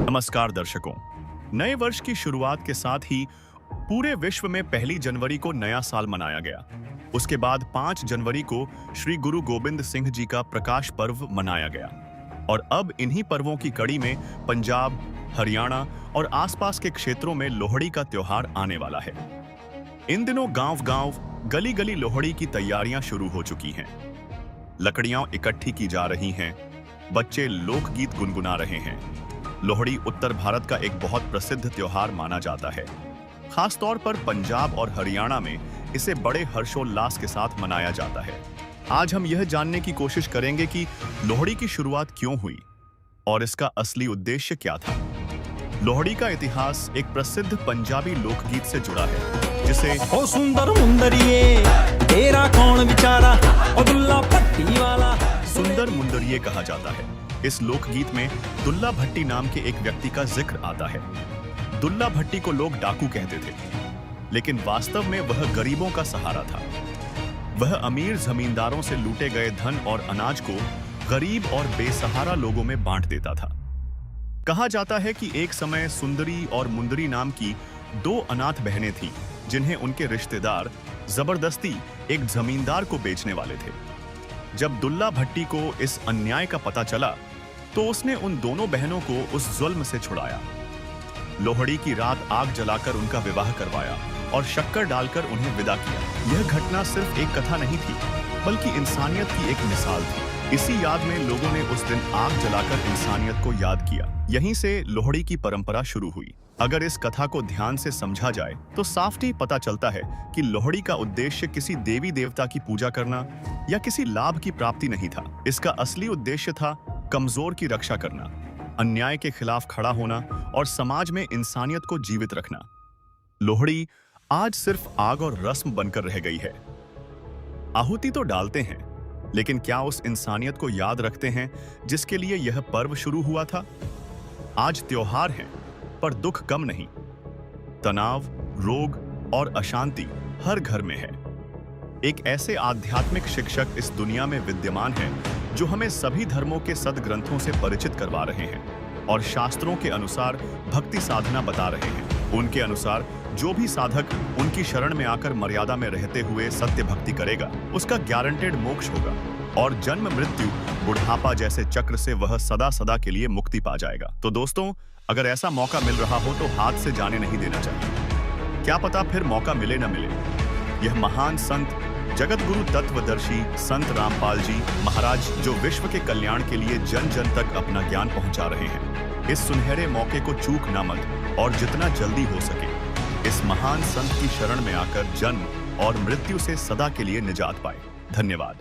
नमस्कार दर्शकों। नए वर्ष की शुरुआत के साथ ही पूरे विश्व में 1 जनवरी को नया साल मनाया गया। उसके बाद 5 जनवरी को श्री गुरु गोबिंद सिंह जी का प्रकाश पर्व मनाया गया और अब इन्हीं पर्वों की कड़ी में पंजाब, हरियाणा और आसपास के क्षेत्रों में लोहड़ी का त्योहार आने वाला है। इन दिनों गांव-गांव, गली-गली लोहड़ी की तैयारियां शुरू हो चुकी हैं। लकड़ियां इकट्ठी की जा रही हैं, बच्चे लोकगीत गुनगुना रहे हैं। लोहड़ी उत्तर भारत का एक बहुत प्रसिद्ध त्योहार माना जाता है। खासतौर पर पंजाब और हरियाणा में इसे बड़े हर्षोल्लास के साथ मनाया जाता है। आज हम यह जानने की कोशिश करेंगे कि लोहड़ी की शुरुआत क्यों हुई और इसका असली उद्देश्य क्या था। लोहड़ी का इतिहास एक प्रसिद्ध पंजाबी लोकगीत से जुड़ा है, जिसे ओ सुंदर मुंदरिये तेरा कौन बिचारा ओ दुल्ला भट्टी वाला सुंदर मुंदरिये कहा जाता है। इस लोकगीत में दुल्ला भट्टी नाम के एक व्यक्ति का जिक्र आता है। दुल्ला भट्टी को लोग डाकू कहते थे, लेकिन वास्तव में वह गरीबों का सहारा था। वह अमीर जमींदारों से लूटे गए धन और अनाज को गरीब और बेसहारा लोगों में बांट देता था। कहा जाता है कि एक समय सुंदरी और मुंदरी नाम की 2 अनाथ बहनें थीं, जिन्हें उनके रिश्तेदार जबरदस्ती एक जमींदार को बेचने वाले थे। जब दुल्ला भट्टी को इस अन्याय का पता चला, तो उसने उन दोनों बहनों को उस जुल्म से छुड़ाया। लोहड़ी की रात आग जलाकर उनका विवाह करवाया और शक्कर डालकर उन्हें विदा किया। यह घटना सिर्फ एक कथा नहीं थी, बल्कि इंसानियत की एक मिसाल थी। इसी याद में लोगों ने उस दिन आग जलाकर इंसानियत को याद किया। यहीं से लोहड़ी की परंपरा शुरू हुई। अगर इस कथा को ध्यान से समझा जाए तो साफ ही पता चलता है कि लोहड़ी का उद्देश्य किसी देवी देवता की पूजा करना या किसी लाभ की प्राप्ति नहीं था। इसका असली उद्देश्य था कमजोर की रक्षा करना, अन्याय के खिलाफ खड़ा होना और समाज में इंसानियत को जीवित रखना। लोहड़ी आज सिर्फ आग और रस्म बनकर रह गई है। आहुति तो डालते हैं, लेकिन क्या उस इंसानियत को याद रखते हैं जिसके लिए यह पर्व शुरू हुआ था? आज त्योहार है, पर दुख कम नहीं। तनाव, रोग और अशांति हर घर में है। एक ऐसे आध्यात्मिक शिक्षक इस दुनिया में विद्यमान हैं जो हमें सभी धर्मों के सद्ग्रंथों से परिचित करवा रहे हैं और शास्त्रों के अनुसार भक्ति साधना बता रहे हैं। उनके अनुसार जो भी साधक उनकी शरण में आकर मर्यादा में रहते हुए सत्य भक्ति करेगा, उसका गारंटेड मोक्ष होगा और जन्म मृत्यु बुढ़ापा जैसे चक्र से वह सदा सदा के लिए मुक्ति पा जाएगा। तो दोस्तों, अगर ऐसा मौका मिल रहा हो तो हाथ से जाने नहीं देना चाहिए। क्या पता फिर मौका मिले न मिले। यह महान संत, जगत गुरु तत्वदर्शी संत रामपाल जी महाराज, जो विश्व के कल्याण के लिए जन जन तक अपना ज्ञान पहुंचा रहे हैं, इस सुनहरे मौके को चूक ना मत और जितना जल्दी हो सके इस महान संत की शरण में आकर जन्म और मृत्यु से सदा के लिए निजात पाए। धन्यवाद।